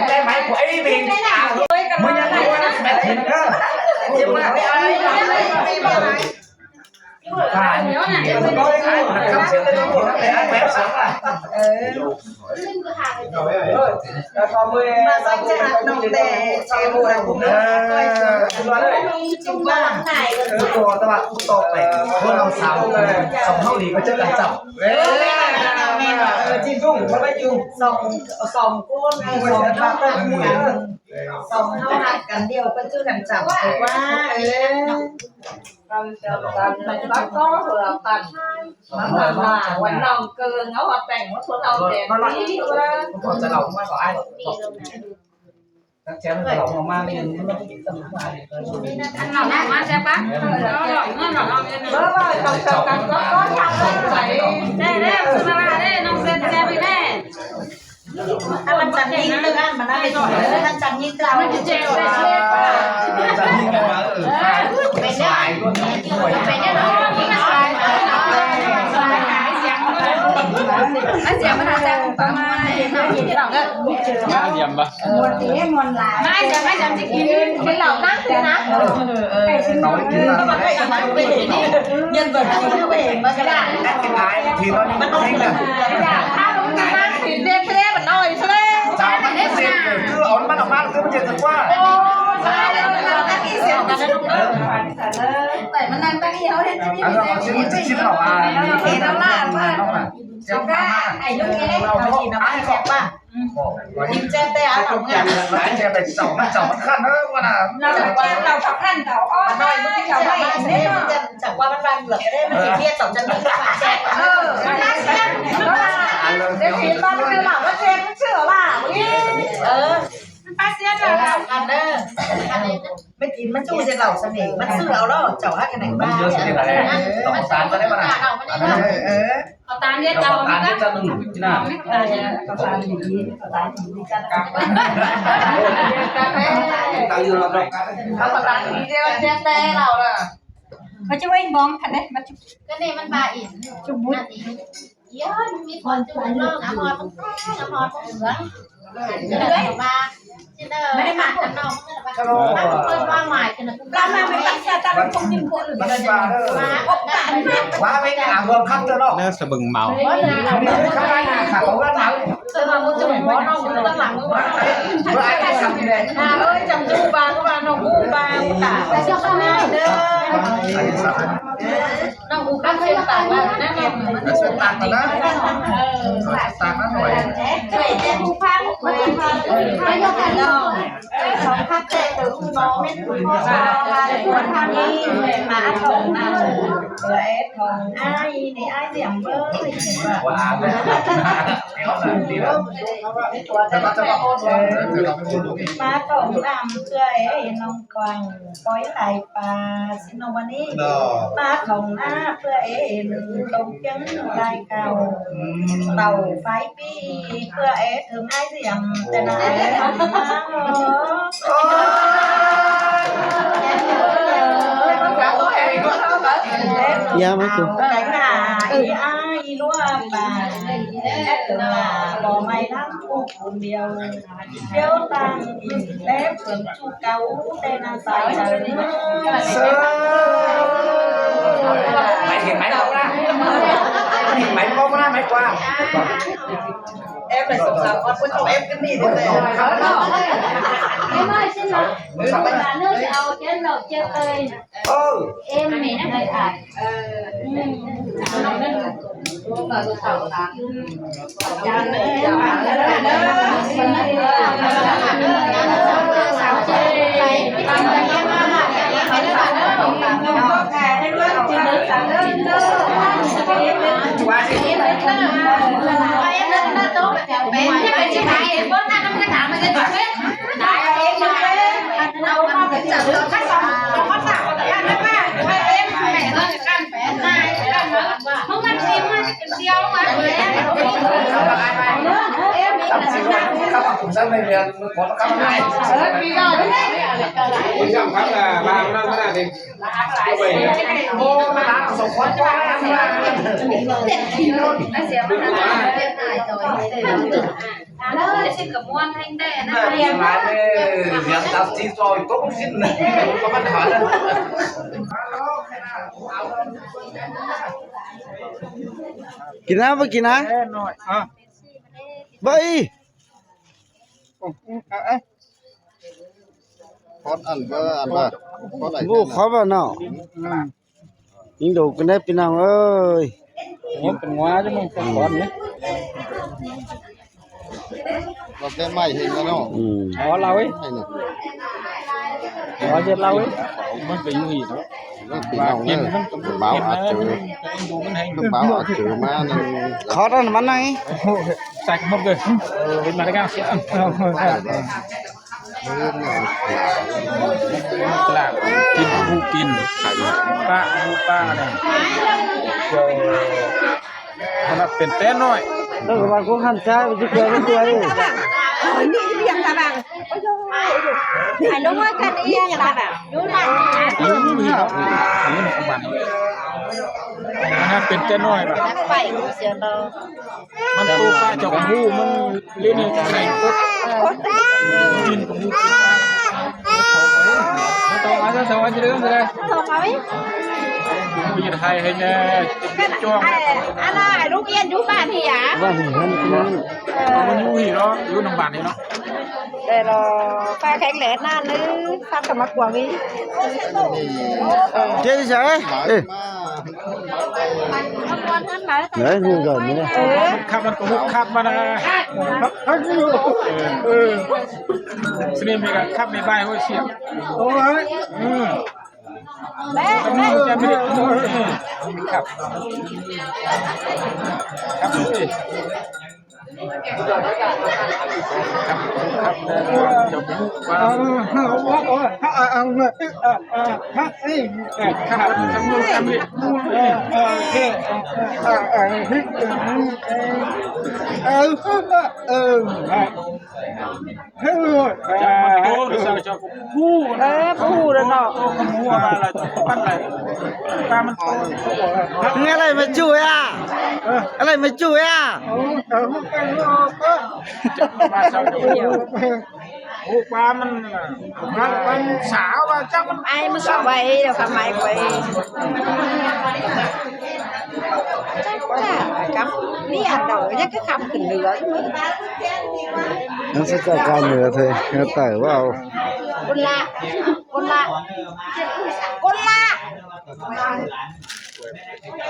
ได้ไหมไอ้เบงมึงยังไงวะแมทถึงก็จิ้มมาผ่านเนี่ยมันก็ได้คำเชื่อได้ทั้งหมดแต่แมทสังอ่ะแล้วพอมือมาสักจะน้องแต่ใช้โบราณผมเลยจุ่มบ้างไหนตัวตะวันตกไปพวกเราสาวสองเท่าดีก็จะจับจิ้มจุ่มเขาไม่จุ่มสองก้นสองปากต้นหมูสองเท่าหักกันเดียวก็ชื่อกันจับว่าbác có rồi là tần mà quanh lòng cơ nó hoạt cảnh nó xuống đầu đẹp tí quá cònจะหลอกไม่บอกai chắc chắn là hỏng mang lên nó tầm lại anh nào mang xe bác nó còn có thằng vậy đây đây Sumala đây nông dân xe đi đây anh làm chặt nhìn từ anh mà nó bị giỏi anh chặt nhìn từ nó chỉ treo về xe quá chặt nhìn cái mà về xoài luôn về nhá nó anh dèm nó ra cùng tao mai nó nhìn cái lòng đó dèm ba nguồn tía nguồn lại mai dèm chỉ kín cái lòng nát thì nát nói kín nhân vật nó về mà cái đạn cái ai thì nó thích là thì đêm thế mà nói thế chào bạn hết xem cứ ổn bắt đầu mang cứ bây giờ thật quá tại mình đang tăng yếu hết anh nó xin nó thì nó là trong ra ai lúc nghe thì nó ai chẹp à nhìn trên tay áo đồng nha anh chẹp để chồng nó khăn đó mà làเราสำคัญเราอ้อ nói lúc cái chồng này thế chẳng qua văn văn được cái đấy mình kia chồng chân mình phải chẹp nó nát xe nó là để khi con cứ bảo nó xem nó sửa mà phát xe là ăn đóไม่กินมันจู้จะเหล่าเสน่ห์มันซื้อเอาแล้วเจ้าให้กันไหนบ้าง ต้องตามก็ได้มา เขาตามเรียกเรา ตามที่จะนุ่มที่น่า เขาตามอย่างนี้เขาตามอย่างนี้กัน ตามอยู่เราต้อง เขาตามที่เรียกเรียกแต่เราล่ะ มันจะไว้มองคันนี้มัน cái này mình bà ỉnจุ่มมุ้ง dạ mình còn chụp nó đã mò không nó mò không nữa đấy bà chứ đâu mấy cái mặt nó nó hơi qua ngoài thì nó cũng làm mà mình bắt ra ta không tin cuộn đượcมันว่าว่าไม่งามรวมคัดเจอหรอก เนื้อสะบึงเมา ข้างในขาของร้านหนัง từ mà một chục bó nó cũng đang làmว่าไอ้ทำยังไง ơi chồng chu bà các bạn nó ngu bà tả là cho con này nó ngu các thêm tả bà nó nghe mà nó ngu tạt mà đó tạt nó rồi để cho khu phang nó cho cả lò sống phát tệ từ khu nó bên khu nó là cuốn tham đi mà không ai này ai giảm bớt wow má cổng làm cười nông quàng cõi lại bà xin ông anh ấy má cổng á cười công chứng lại cầu tàu phái pi cười thường ai giảm tên ai dạ mấy chú đánh là ai lúa bà tưởng là bò may lắm cùng điều nếu tăng đép phượng chu cấu tên là tài trời mày thì mày không ra mày không ra mày qua em phải sống sao con cháu em cái gì thế em ơi xin lỗi bà nước dầu trên lột chơi ơi em mày nó hơi ải không ăn chim mà cái siêu mà cũng sao này có nó cắm này bây giờ khác là 3 năm thế này thì ô nó đá sổ quá quá nó siêu mà สิกับม้วนให้แต่นะ เรียนมาเนี่ยเรียนตัดที่ซอยก็สิ้นเลยก็มันหาเลย กินนะไปกินนะ หน่อยอ่ะ ไป คอนอันก็อันว่าคอนไหน บุกเขาบ้านเนาะยิงดูกันได้พี่น้องเอ้ย ผมเป็นง้าจะมึงเป็นก้อนเนี่ย เราได้ไม้เห็นแล้วเนาะ อ๋อเราเอ้ย ให้เนี่ย อ๋อเจ็ดเราเอ้ยมันเป็นอยู่อีกเนาะ เรื่องปีน้องเนี่ยบ้าวอาจเจอ ดูมันให้ บ้าวอาจเจอมาหนึ่ง ขอด้านมันไหน ใส่หมดเลยเป็นมาได้กันเสีย เรื่องเนี่ย ตลาดกินผู้กินป้าผู้ป้าเนี่ยมันเป็นแต้น้อย แล้วก็ว่ากูหันซ้ายไปที่เกลือมันตัวเอง นี่เรียงตาบังไอ้น้องว่ากันเอียงตาบังดูหน่อย นี่ครับนี่หนุ่มบันนะเป็นแต้น้อยป่ะ ไปเสียเรา มันตัวป้าเจ้าของผู้มันเล่นในใจก็กินของผู้กินป้าต้องมาจะสวัสดีเรื่องอะไร ทำไม มีไทยให้แน่จ้อง อะไรลูกเอียนอยู่บ้านที่หยา ว่าหันนั่น มันอยู่หีเนาะอยู่น้ำบันนี่เนาะ แต่เราป้าแข็งแรงนั่นนึป้าสมัครกว่าวิ เจ๊ใช่เอ้ย มา ไหนนี่ก่อนนี่ ขับมันก็หุบขับมานะสนิมมีกันขับในบ้านเขาเชียบโอ้ยจะไม่ได้ขับเลยครับจะพูดว่าครับจมูกจมูกผู้แล้วเนาะผู้อะไรปั้นอะไรตามันโต มึงอะไรมาจุ้ยอ่ะอะไรมาจุ้ยอ่ะ มาเช้าเดียวโอ้ปลามันสาวว่าจังมัน ไอ้มันสอบไว้เดี๋ยวทำไมไปครับนี่อันเดียวยังก็คำขึ้นเหนือ นั่นสักการเหนือเธอเงาไต่ว่าเอา คนละ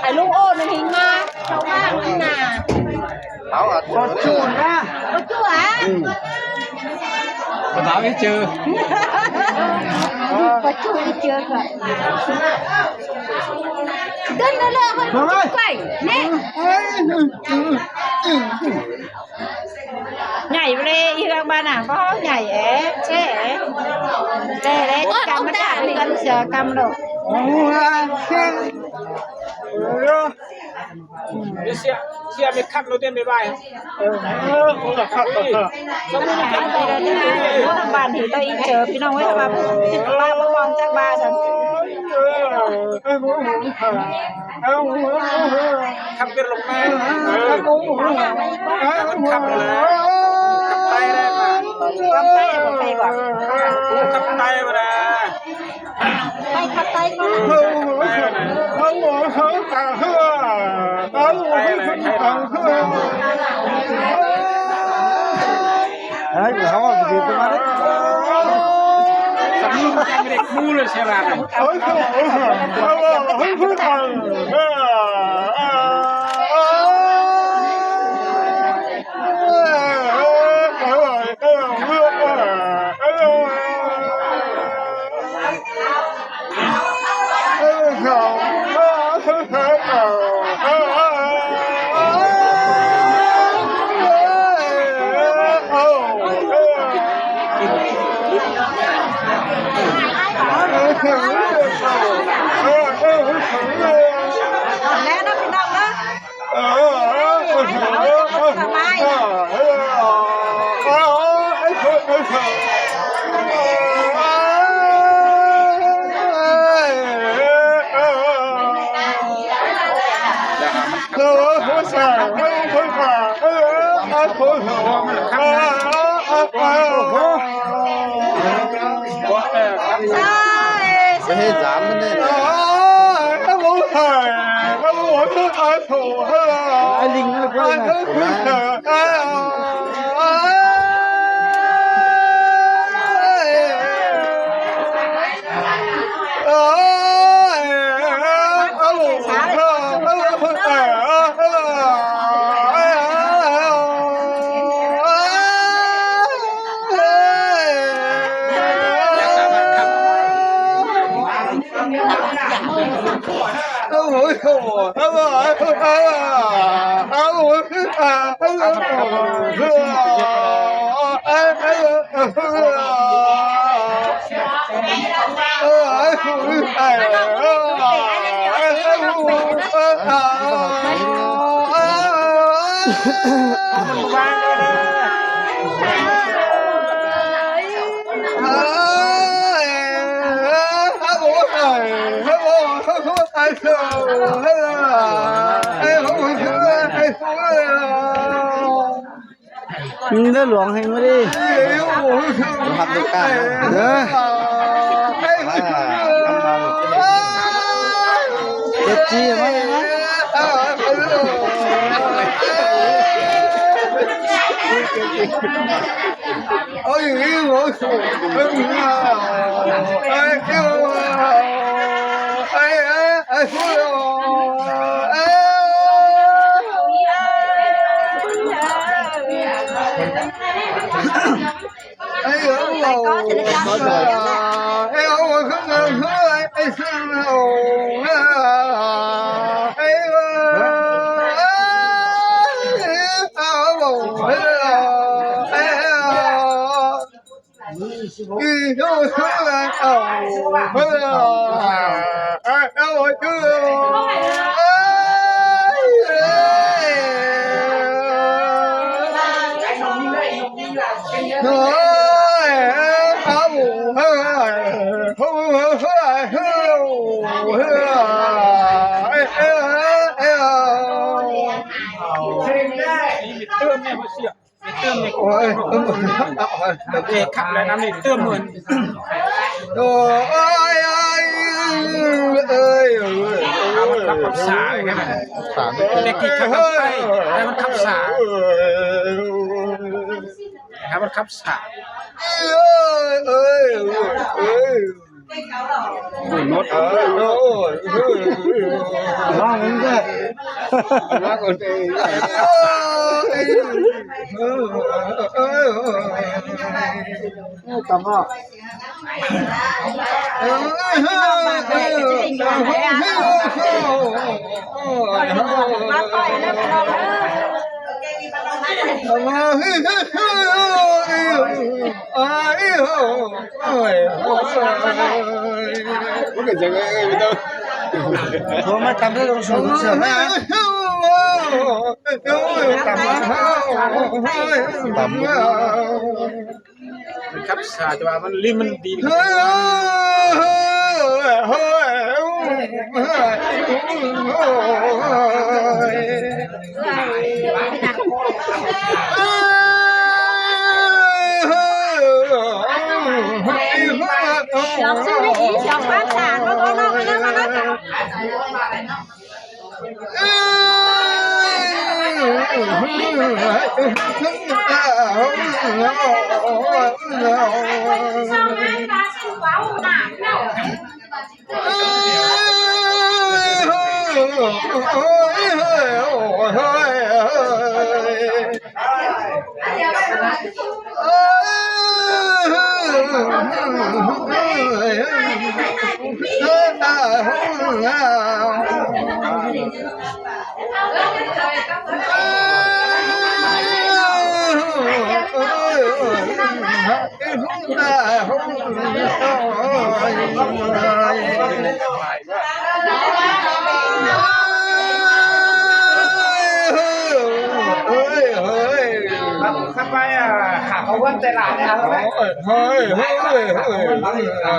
ไอ้ลูกโอ้นหิงมาชาวบ้านนี่นา บ้าวอาจเจอ จุ้ยนะ ก็จั่ว ภาษาไม่เจอ ก็จั่วเจอก่อนเดินเลยคนไปนี่ใหญ่เลยอีกบ้านอ่ะก็ใหญ่เอ๊ะใช่แต่เล็กกำมันได้กันเสียกำหรอก เสียไม่ขับรถเต้นไม่ไหวขับสมมติขับ ไปเลยนะบ้านที่ตัวเองเจอพี่น้องไว้ทำมาบ้านมองจากบ้านฉัน ขับเป็นลงมาขับเลยขับไตได้ป่ะ ขับไต้ไปก่อน ขับไตมาได้ ไปขับไต้ก่อน เฮ้ยเขาว่าไปตัวมาดิ สำนึกใจเด็กมูเลยใช่ไหมแล้วนะพี่น้องนะทำไม ขับ ให้สามมันได้ ไอ้ลิงนั่นก็นะได้หลวงให้มาดิหัดลูกกาเด้อเจ็บจีมั้ยนะโอ้ยนี่โอ้ยไอ้เราเด็กขับแล้วน้ำนี่เติมเหมือนโอ้ยขับสาเลยครับสาเด็กที่ขับไปแล้วมันขับสาครับมันขับสาหมดร้องมันก็ร้องคนเองตำอ่ะผมมาทำได้ตรงสูงเสือไหมครับสาจะว่ามันลิ้นมันดีChọn sư đi chỉ chọn bát sản nó có nó cái nó sao hai ta xin quá hồ nản đâuขับไปขาเขาวันแต่หลานนะครับเฮ้ยฟังครั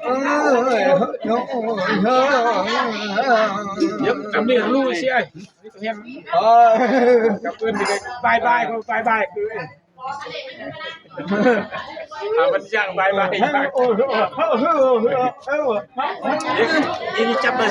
บ เดี๋ยวทำนี่รู้สิไอ้กับเพื่อนดีกันบายบายก็บายบายคือมันยังบายบายนี่จับมา